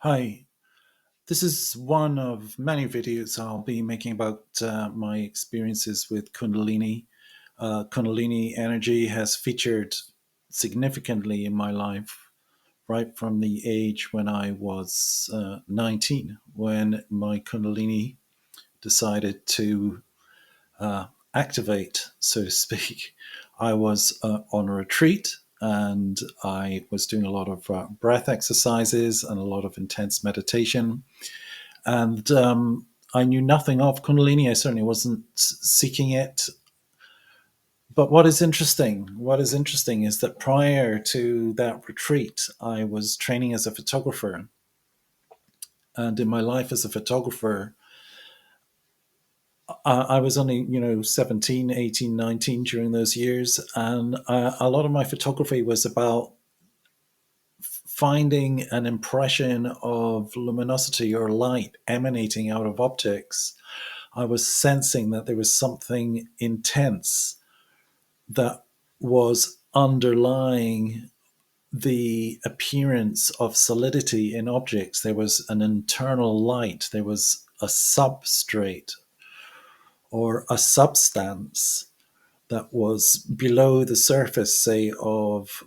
Hi, this is one of many videos I'll be making about my experiences with Kundalini. Kundalini energy has featured significantly in my life right from the age when I was 19, when my Kundalini decided to activate, so to speak. I was on a retreat and I was doing a lot of breath exercises and a lot of intense meditation. And I knew nothing of Kundalini. I certainly wasn't seeking it. But what is interesting is that prior to that retreat, I was training as a photographer. And in my life as a photographer, I was only, 17, 18, 19 during those years. And a lot of my photography was about finding an impression of luminosity or light emanating out of objects. I was sensing that there was something intense that was underlying the appearance of solidity in objects. There was an internal light, there was a substrate or a substance that was below the surface, say, of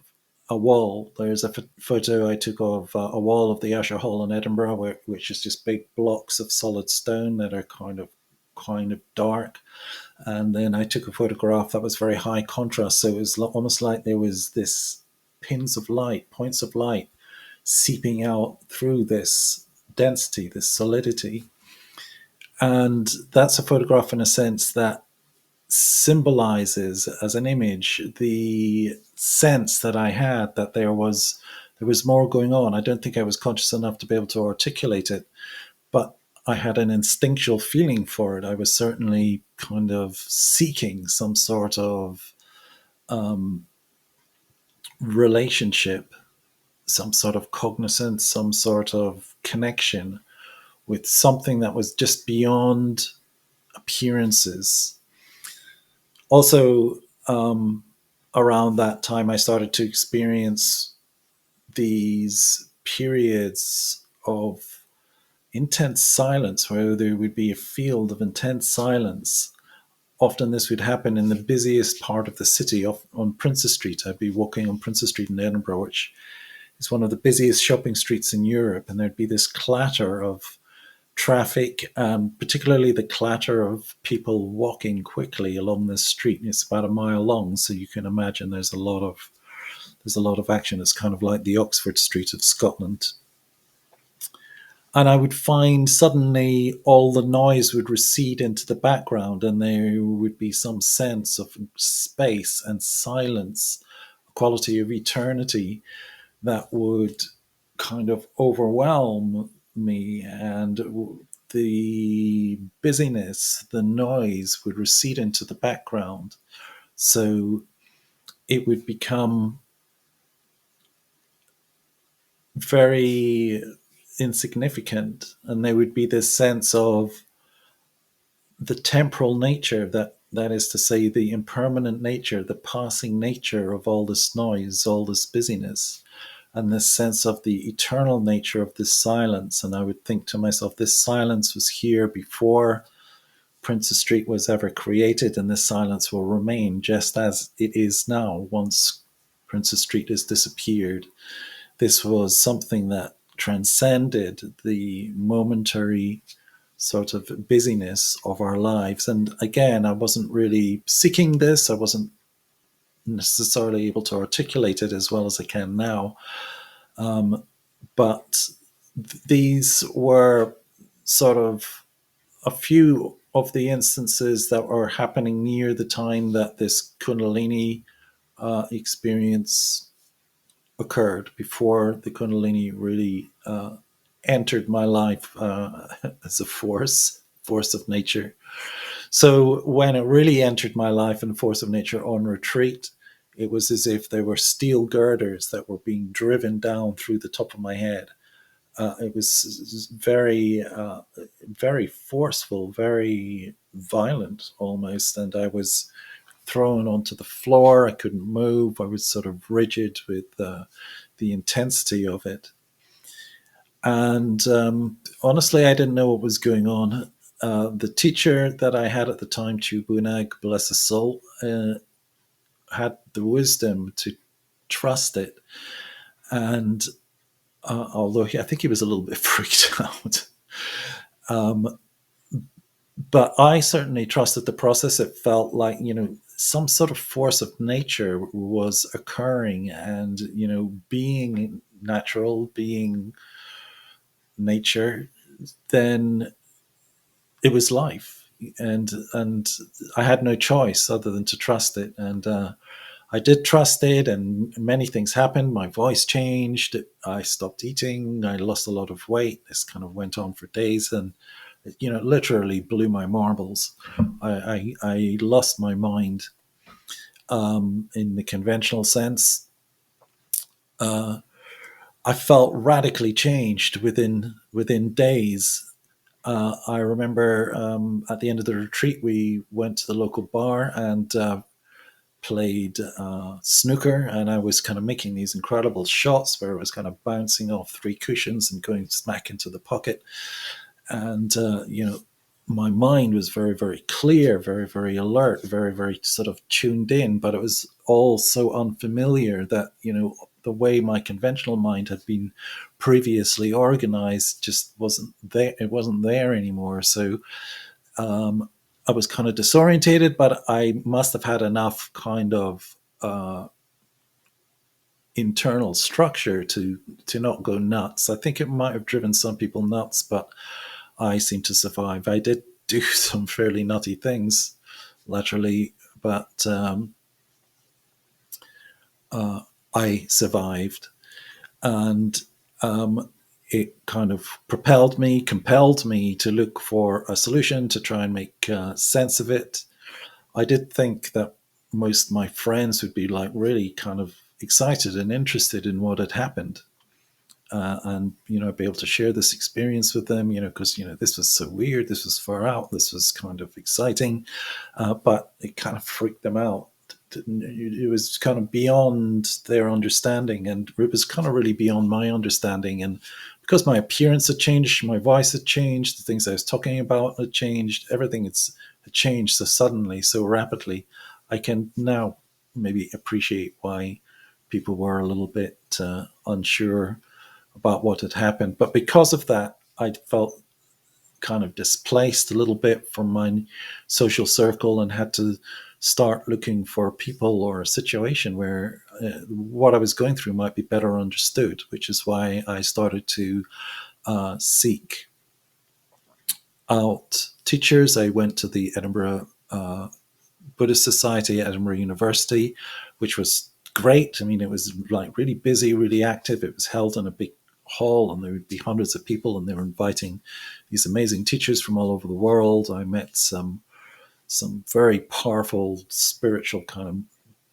a wall. There's a photo I took of a wall of the Usher Hall in Edinburgh, which is just big blocks of solid stone that are kind of dark. And then I took a photograph that was very high contrast, so it was almost like there was this points of light seeping out through this density, this solidity. And that's a photograph in a sense that symbolizes as an image the sense that I had that there was more going on. I don't think I was conscious enough to be able to articulate it, but I had an instinctual feeling for it. I was certainly kind of seeking some sort of relationship, some sort of cognizance, some sort of connection with something that was just beyond appearances. Also, around that time, I started to experience these periods of intense silence where there would be a field of intense silence. Often this would happen in the busiest part of the city, on Princes Street. I'd be walking on Princes Street in Edinburgh, which is one of the busiest shopping streets in Europe, and there'd be this clatter of traffic, particularly the clatter of people walking quickly along this street. It's about a mile long, so you can imagine there's a lot of action. It's kind of like the Oxford Street of Scotland. And I would find suddenly all the noise would recede into the background, and there would be some sense of space and silence, a quality of eternity that would kind of overwhelm me. And the busyness, the noise would recede into the background. So it would become very insignificant. And there would be this sense of the temporal nature, that is to say, the impermanent nature, the passing nature of all this noise, all this busyness, and this sense of the eternal nature of this silence. And I would think to myself, this silence was here before Princes Street was ever created, and this silence will remain just as it is now once Princes Street has disappeared. This was something that transcended the momentary sort of busyness of our lives. And again, I wasn't really seeking this. I wasn't necessarily able to articulate it as well as I can now. But these were sort of a few of the instances that were happening near the time that this Kundalini experience occurred, before the Kundalini really entered my life as a force of nature. So when it really entered my life in force of nature on retreat, it was as if there were steel girders that were being driven down through the top of my head. It was very forceful, very violent almost, and I was thrown onto the floor. I couldn't move. I was sort of rigid with the intensity of it. And honestly, I didn't know what was going on. The teacher that I had at the time, Chu Bunag, bless his soul, had the wisdom to trust it. And although I think he was a little bit freaked out, um, but I certainly trusted the process. It felt like, some sort of force of nature was occurring, and, being natural, being nature, then it was life. And I had no choice other than to trust it. And I did trust it, and many things happened. My voice changed. I stopped eating. I lost a lot of weight. This kind of went on for days, and literally blew my marbles. I lost my mind, in the conventional sense. Uh, I felt radically changed within days. I remember, at the end of the retreat, we went to the local bar and played snooker, and I was kind of making these incredible shots where I was kind of bouncing off three cushions and going smack into the pocket. And my mind was very, very clear, very, very alert, very, very sort of tuned in, but it was all so unfamiliar that the way my conventional mind had been previously organized just wasn't there. It wasn't there anymore. So I was kind of disorientated, but I must have had enough kind of internal structure to not go nuts. I think it might have driven some people nuts, but I seem to survive. I did do some fairly nutty things, laterally, but I survived, and it kind of compelled me to look for a solution to try and make sense of it. I did think that most of my friends would be like really kind of excited and interested in what had happened. And be able to share this experience with them, because this was so weird, this was far out, this was kind of exciting, but it kind of freaked them out. It was kind of beyond their understanding, and it was kind of really beyond my understanding. And because my appearance had changed, my voice had changed, the things I was talking about had changed, everything had changed so suddenly, so rapidly. I can now maybe appreciate why people were a little bit unsure about what had happened. But because of that, I felt kind of displaced a little bit from my social circle and had to start looking for people or a situation where what I was going through might be better understood, which is why I started to seek out teachers. I went to the Edinburgh Buddhist Society at Edinburgh University, which was great. I mean, it was like really busy, really active. It was held in a big hall, and there would be hundreds of people, and they were inviting these amazing teachers from all over the world. I met some very powerful spiritual kind of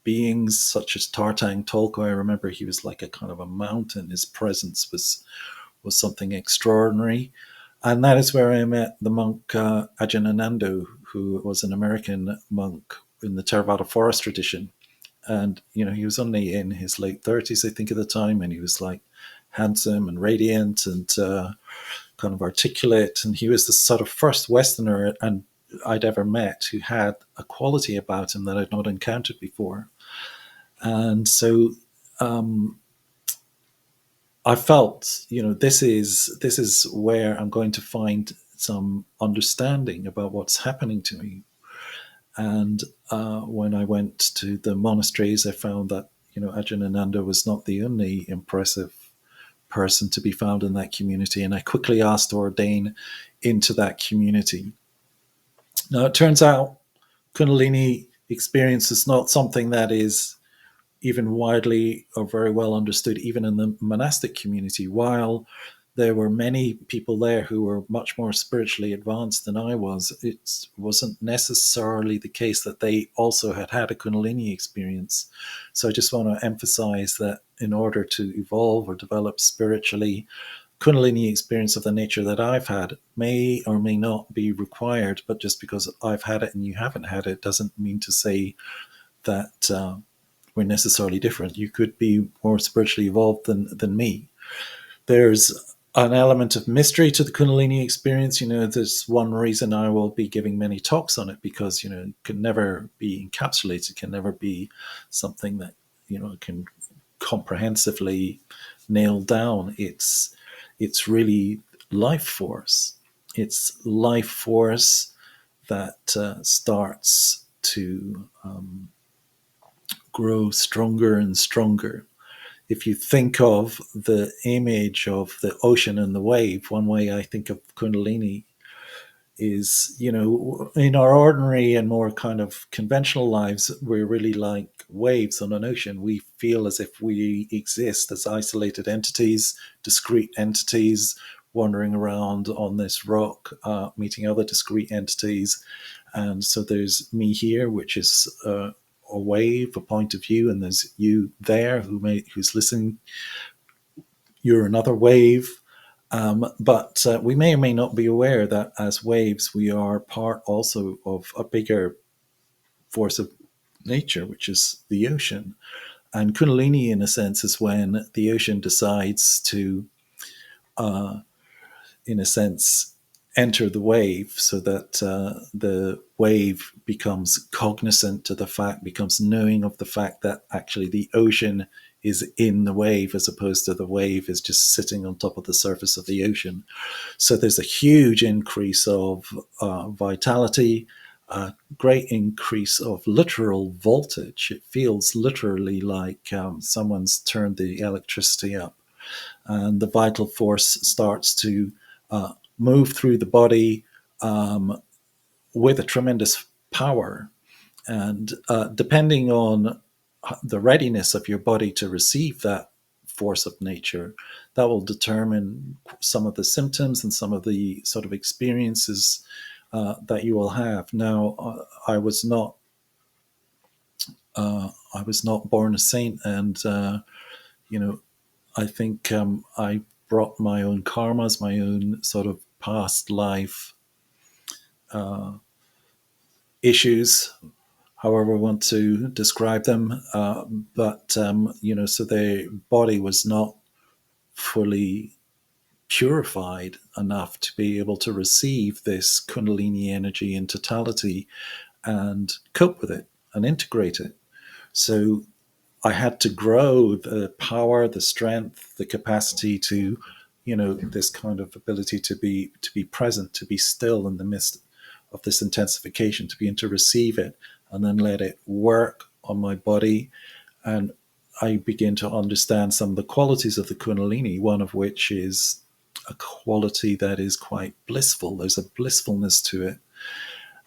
beings, such as Tartang Tolko. I remember he was like a kind of a mountain. His presence was something extraordinary. And that is where I met the monk Ajahn Anando, who was an American monk in the Theravada Forest Tradition. And, he was only in his late 30s, I think, at the time. And he was like handsome and radiant and kind of articulate. And he was the sort of first Westerner and I'd ever met who had a quality about him that I'd not encountered before. And so I felt, this is where I'm going to find some understanding about what's happening to me. And when I went to the monasteries, I found that Ajahn Ananda was not the only impressive person to be found in that community, and I quickly asked to ordain into that community. Now it turns out Kundalini experience is not something that is even widely or very well understood, even in the monastic community. While there were many people there who were much more spiritually advanced than I was, it wasn't necessarily the case that they also had had a Kundalini experience. So I just want to emphasize that in order to evolve or develop spiritually, Kundalini experience of the nature that I've had may or may not be required, but just because I've had it and you haven't had it doesn't mean to say that we're necessarily different. You could be more spiritually evolved than me. There's an element of mystery to the Kundalini experience. There's one reason I will be giving many talks on it, because it can never be encapsulated, can never be something that can comprehensively nail down. It's really life force. It's life force that starts to grow stronger and stronger. If you think of the image of the ocean and the wave, one way I think of Kundalini is, in our ordinary and more kind of conventional lives, we're really like waves on an ocean. We feel as if we exist as isolated entities, discrete entities, wandering around on this rock, meeting other discrete entities. And so there's me here, which is a wave, a point of view, and there's you there who's listening. You're another wave. But we may or may not be aware that as waves, we are part also of a bigger force of nature, which is the ocean. And Kundalini, in a sense, is when the ocean decides to, in a sense, enter the wave, so that the wave becomes cognizant to the fact, becomes knowing of the fact that actually the ocean is in the wave, as opposed to the wave is just sitting on top of the surface of the ocean. So there's a huge increase of vitality, a great increase of literal voltage. It feels literally like someone's turned the electricity up, and the vital force starts to move through the body with a tremendous power. And depending on the readiness of your body to receive that force of nature, that will determine some of the symptoms and some of the sort of experiences that you will have. Now, I was not born a saint, and I think I brought my own karmas, my own sort of past life issues, however we want to describe them. So the body was not fully purified enough to be able to receive this Kundalini energy in totality and cope with it and integrate it. So I had to grow the power, the strength, the capacity to, this kind of ability to be present, to be still in the midst of this intensification, to be able to receive it and then let it work on my body. And I begin to understand some of the qualities of the Kundalini, one of which is a quality that is quite blissful. There's a blissfulness to it.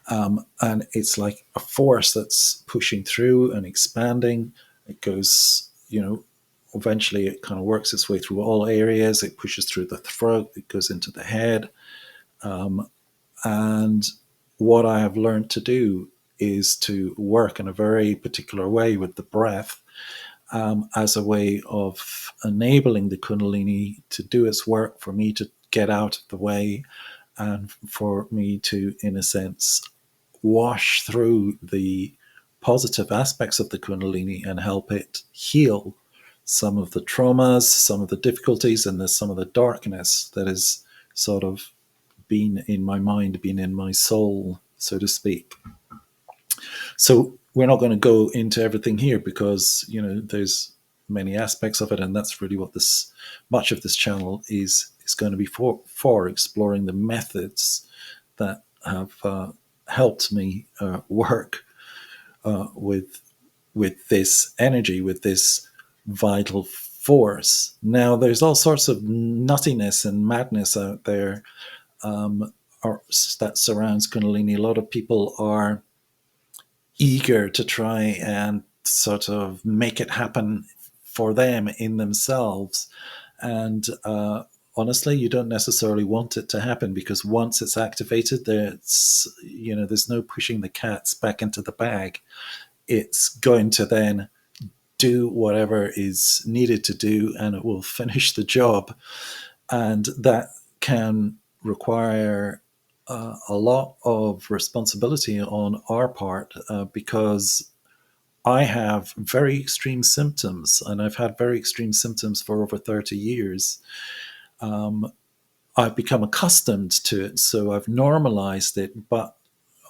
And it's like a force that's pushing through and expanding. It goes, eventually it kind of works its way through all areas. It pushes through the throat, it goes into the head. And what I have learned to do is to work in a very particular way with the breath, as a way of enabling the Kundalini to do its work, for me to get out of the way, and for me to, in a sense, wash through the positive aspects of the Kundalini and help it heal some of the traumas, some of the difficulties, and some of the darkness that has sort of been in my mind, been in my soul, so to speak. So we're not going to go into everything here, because there's many aspects of it, and that's really what much of this channel is going to be for exploring the methods that have helped me work with this energy, with this vital force. Now, there's all sorts of nuttiness and madness out there that surrounds Kundalini. A lot of people are eager to try and sort of make it happen for them in themselves. And honestly, you don't necessarily want it to happen, because once it's activated, there's no pushing the cats back into the bag. It's going to then do whatever is needed to do, and it will finish the job. And that can require a lot of responsibility on our part, because I have very extreme symptoms, and I've had very extreme symptoms for over 30 years. I've become accustomed to it, so I've normalized it. But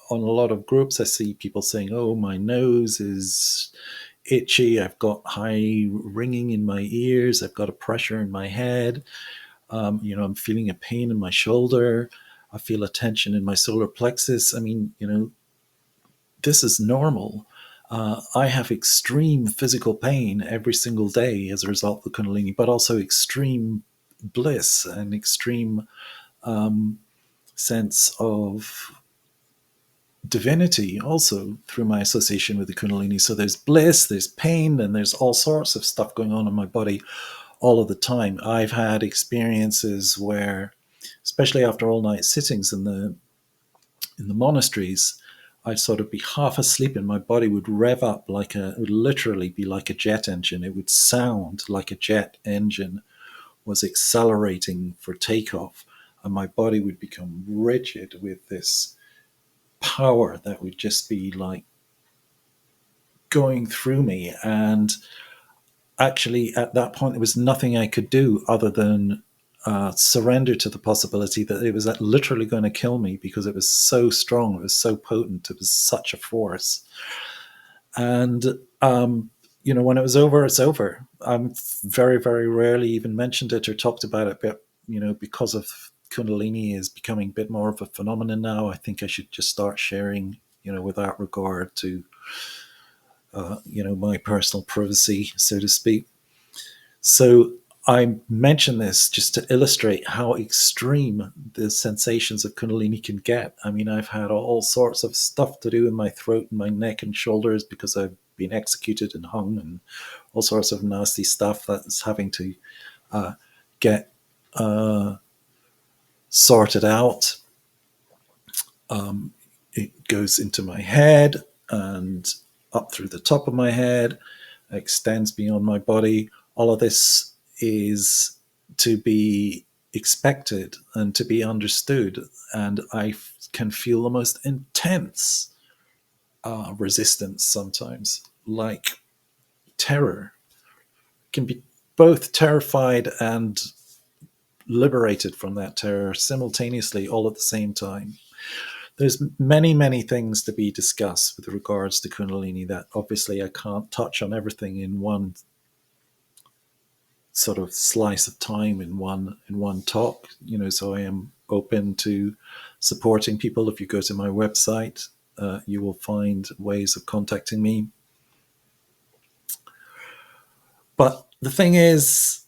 on a lot of groups, I see people saying, "Oh, my nose is itchy. I've got high ringing in my ears. I've got a pressure in my head. I'm feeling a pain in my shoulder. I feel a tension in my solar plexus." I mean, this is normal. I have extreme physical pain every single day as a result of the Kundalini, but also extreme bliss and extreme sense of divinity also through my association with the Kundalini. So there's bliss, there's pain, and there's all sorts of stuff going on in my body all of the time. I've had experiences where, especially after all night sittings in the monasteries, I'd sort of be half asleep and my body would rev up it would literally be like a jet engine. It would sound like a jet engine was accelerating for takeoff, and my body would become rigid with this power that would just be like going through me. And actually, at that point, there was nothing I could do other than surrender to the possibility that it was literally going to kill me, because it was so strong, it was so potent, it was such a force. And when it was over, it's over. I'm very, very rarely even mentioned it or talked about it, but because of Kundalini is becoming a bit more of a phenomenon now, I think I should just start sharing, without regard to, my personal privacy, so to speak. So I mention this just to illustrate how extreme the sensations of Kundalini can get. I mean, I've had all sorts of stuff to do in my throat and my neck and shoulders because I've been executed and hung, and all sorts of nasty stuff that's having to get sorted out. It goes into my head and up through the top of my head, extends beyond my body. All of this is to be expected and to be understood. And I can feel the most intense resistance sometimes, like terror. Can be both terrified and liberated from that terror simultaneously, all at the same time. There's many, many things to be discussed with regards to Kundalini that obviously I can't touch on everything in one sort of slice of time in one talk. So I am open to supporting people. If you go to my website, you will find ways of contacting me. But the thing is,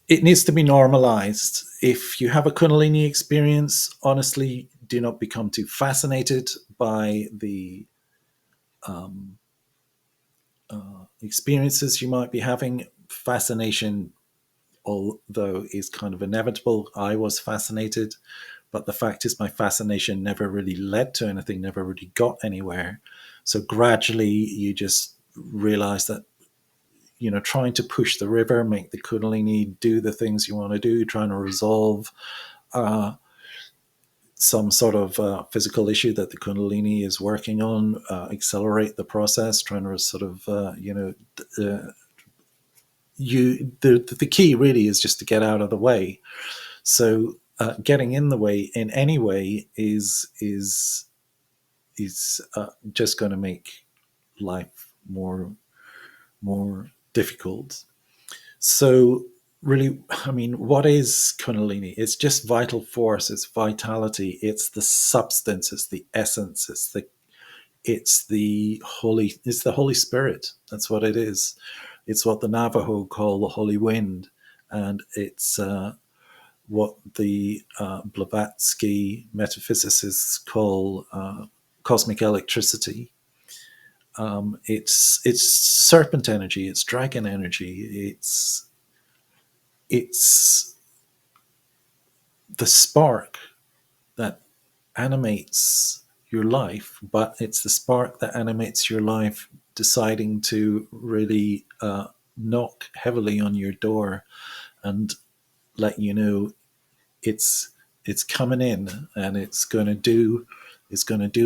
it needs to be normalized. If you have a Kundalini experience, honestly, do not become too fascinated by the experiences you might be having. Fascination, although, is kind of inevitable. I was fascinated, but the fact is, my fascination never really led to anything, never really got anywhere. So gradually, you just realize that, trying to push the river, make the Kundalini do the things you want to do, trying to resolve some sort of physical issue that the Kundalini is working on, accelerate the process, trying to sort of, the key really is just to get out of the way. So getting in the way in any way is just going to make life more difficult. So really, I mean, what is Kundalini? It's just vital force, it's vitality, it's the substance, it's the essence, it's the Holy Spirit. That's what it is. It's what the Navajo call the Holy Wind, and it's what the Blavatsky metaphysicists call cosmic electricity. It's serpent energy, it's dragon energy, it's the spark that animates your life, but it's the spark that animates your life deciding to really knock heavily on your door and let you know it's coming in, and it's going to do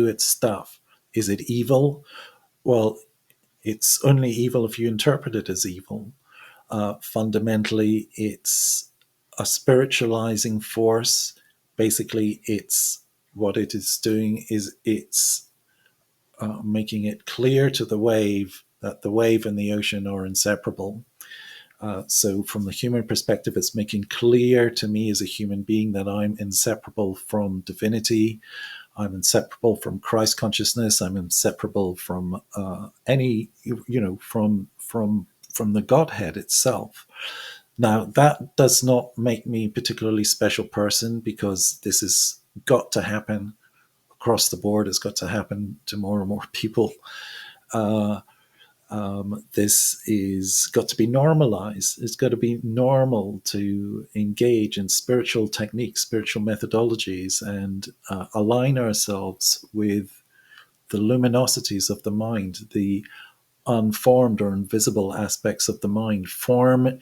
its stuff. Is it evil? Well, it's only evil if you interpret it as evil. Fundamentally, it's a spiritualizing force. Basically, it's what it is doing is it's making it clear to the wave that the wave and the ocean are inseparable. So, from the human perspective, it's making clear to me as a human being that I'm inseparable from divinity. I'm inseparable from Christ consciousness. I'm inseparable from any, from the Godhead itself. Now, that does not make me a particularly special person, because this has got to happen across the board. It's got to happen to more and more people. Uh, this is got to be normalized. It's got to be normal to engage in spiritual techniques, spiritual methodologies, and align ourselves with the luminosities of the mind, the unformed or invisible aspects of the mind. Form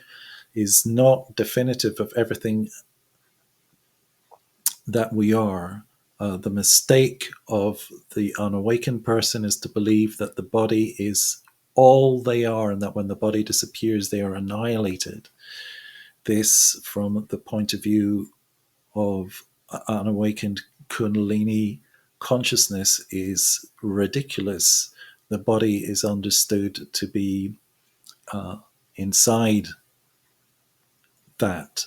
is not definitive of everything that we are. The mistake of the unawakened person is to believe that the body is all they are, and that when the body disappears, they are annihilated. This, from the point of view of unawakened Kundalini consciousness, is ridiculous. The body is understood to be inside that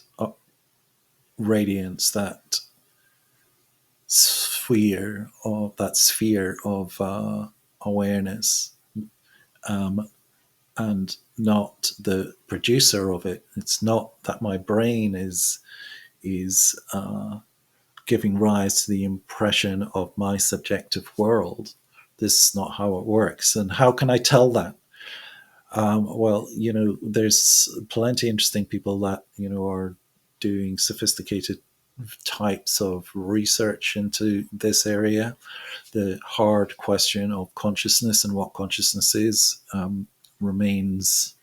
radiance, that sphere of awareness, and not the producer of it. It's not that my brain is giving rise to the impression of my subjective world. This is not how it works. And how can I tell that? Well, there's plenty of interesting people that are doing sophisticated types of research into this area. The hard question of consciousness and what consciousness is remains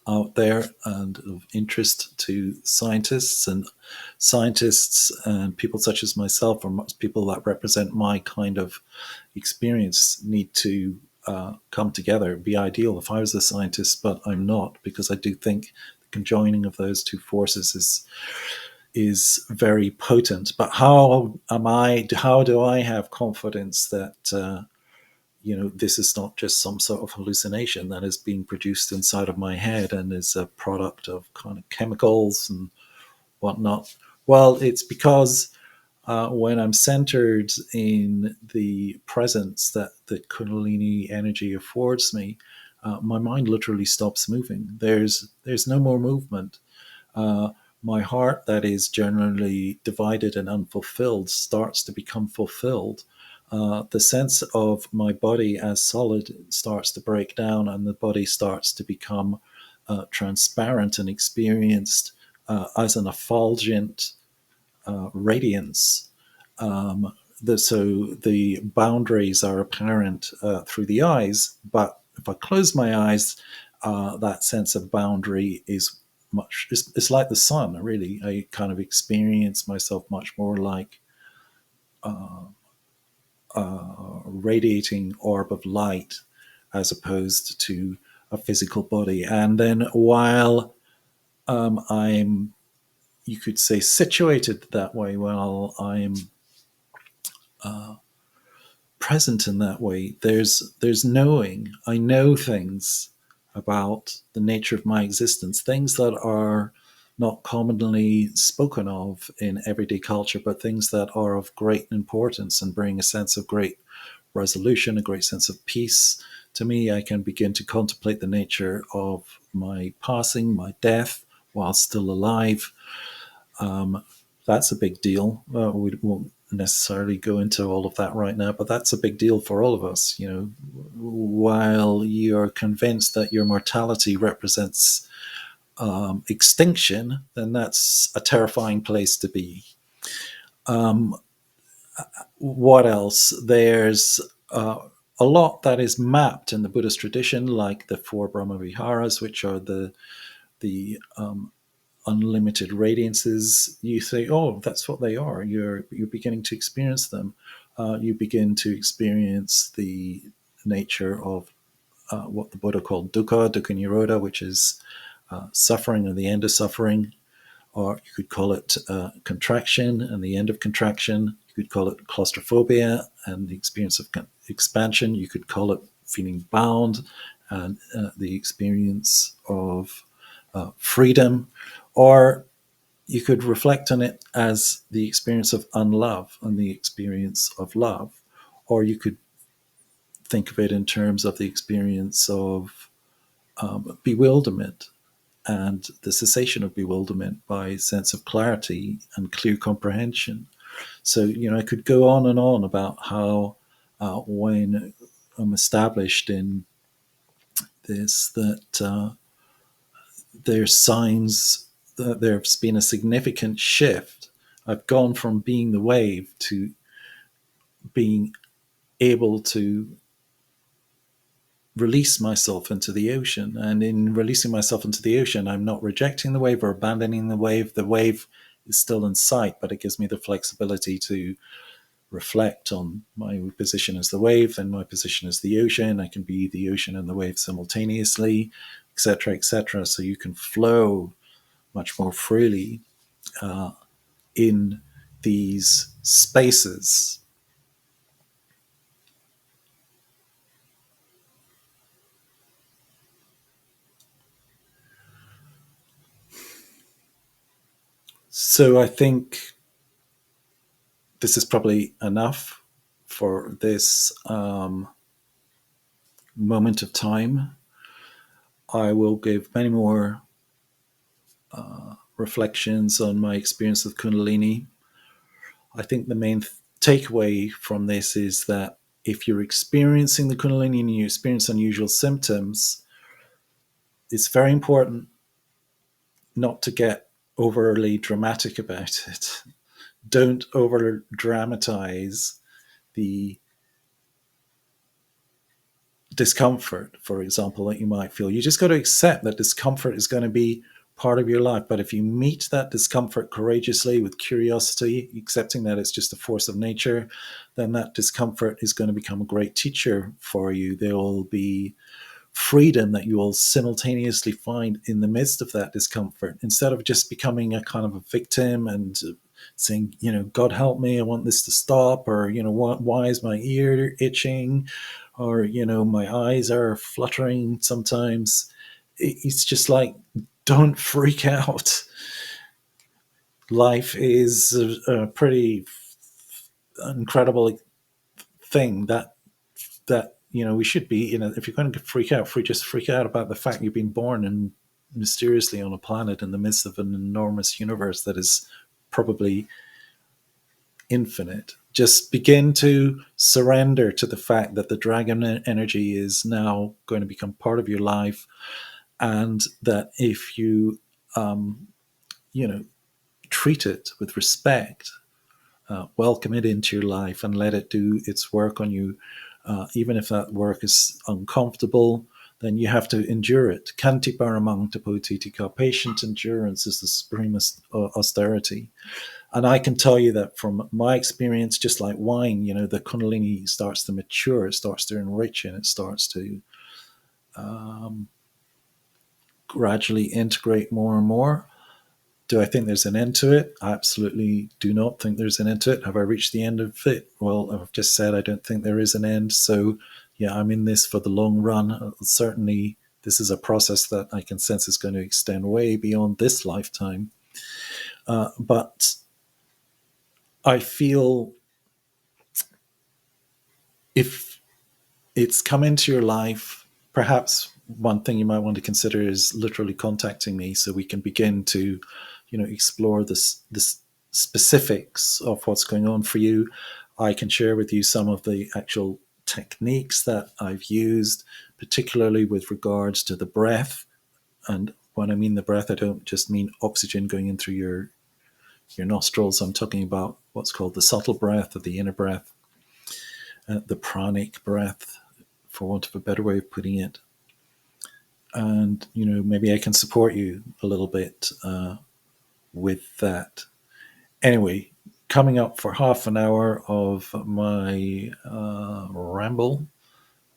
out there and of interest to scientists, and people such as myself, or people that represent my kind of experience, need to come together. It'd be ideal if I was a scientist, but I'm not, because I do think the conjoining of those two forces is very potent. But how do I have confidence that this is not just some sort of hallucination that is being produced inside of my head and is a product of kind of chemicals and whatnot? Well, it's because when I'm centered in the presence that the Kundalini energy affords me, my mind literally stops moving. There's no more movement. My heart, that is generally divided and unfulfilled, starts to become fulfilled. The sense of my body as solid starts to break down, and the body starts to become transparent and experienced as an effulgent radiance. So the boundaries are apparent through the eyes, but if I close my eyes, that sense of boundary is it's like the sun, really. I kind of experience myself much more like a radiating orb of light, as opposed to a physical body. And then while I'm, you could say, situated that way, while I'm present in that way, there's knowing. I know things about the nature of my existence, things that are not commonly spoken of in everyday culture, but things that are of great importance and bring a sense of great resolution, a great sense of peace. To me, I can begin to contemplate the nature of my passing, my death, while still alive. That's a big deal. We won't necessarily go into all of that right now, but that's a big deal for all of us. While you're convinced that your mortality represents extinction, then that's a terrifying place to be. What else? There's a lot that is mapped in the Buddhist tradition, like the four Brahma Viharas, which are the unlimited radiances. You say, oh, that's what they are. You're beginning to experience them. You begin to experience the nature of what the Buddha called dukkha nirodha, which is suffering, or the end of suffering. or you could call it contraction and the end of contraction. You could call it claustrophobia and the experience of expansion. You could call it feeling bound and the experience of freedom, or you could reflect on it as the experience of unlove and the experience of love, or you could think of it in terms of the experience of bewilderment and the cessation of bewilderment by sense of clarity and clear comprehension. So, I could go on and on about how when I'm established in this, that there's signs that there's been a significant shift. I've gone from being the wave to being able to release myself into the ocean. And in releasing myself into the ocean, I'm not rejecting the wave or abandoning the wave. The wave is still in sight, but it gives me the flexibility to reflect on my position as the wave and my position as the ocean. I can be the ocean and the wave simultaneously, etc., etc. So you can flow much more freely in these spaces. So I think this is probably enough for this moment of time. I will give many more reflections on my experience with Kundalini. I think the main takeaway from this is that if you're experiencing the Kundalini and you experience unusual symptoms, it's very important not to get overly dramatic about it. Don't over dramatize the discomfort, for example, that you might feel. You just got to accept that discomfort is going to be part of your life. But if you meet that discomfort courageously with curiosity, accepting that it's just a force of nature, then that discomfort is going to become a great teacher for you. There will be freedom that you will simultaneously find in the midst of that discomfort, instead of just becoming a kind of a victim and saying, God help me, I want this to stop, or, why is my ear itching, or, my eyes are fluttering sometimes. It's just like, don't freak out. Life is a pretty incredible thing that we should be, if you're going to freak out, just freak out about the fact you've been born and mysteriously on a planet in the midst of an enormous universe that is probably infinite. Just begin to surrender to the fact that the dragon energy is now going to become part of your life, and that if you treat it with respect, welcome it into your life and let it do its work on you. Even if that work is uncomfortable, then you have to endure it. Kanti paramang tapotitika. Patient endurance is the supremest austerity. And I can tell you that from my experience, just like wine, the Kundalini starts to mature, it starts to enrich, and it starts to gradually integrate more and more. Do I think there's an end to it? I absolutely do not think there's an end to it. Have I reached the end of it? Well, I've just said I don't think there is an end. So, yeah, I'm in this for the long run. Certainly, this is a process that I can sense is going to extend way beyond this lifetime. But I feel if it's come into your life, perhaps one thing you might want to consider is literally contacting me so we can begin to, explore this specifics of what's going on for you. I can share with you some of the actual techniques that I've used, particularly with regards to the breath. And when I mean the breath, I don't just mean oxygen going in through your nostrils. I'm talking about what's called the subtle breath or the inner breath, the pranic breath, for want of a better way of putting it. And, maybe I can support you a little bit with that. Anyway, coming up for half an hour of my ramble.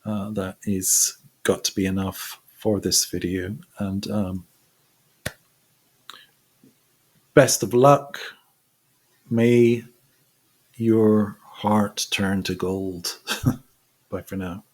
That is got to be enough for this video. And best of luck. May your heart turn to gold. Bye for now.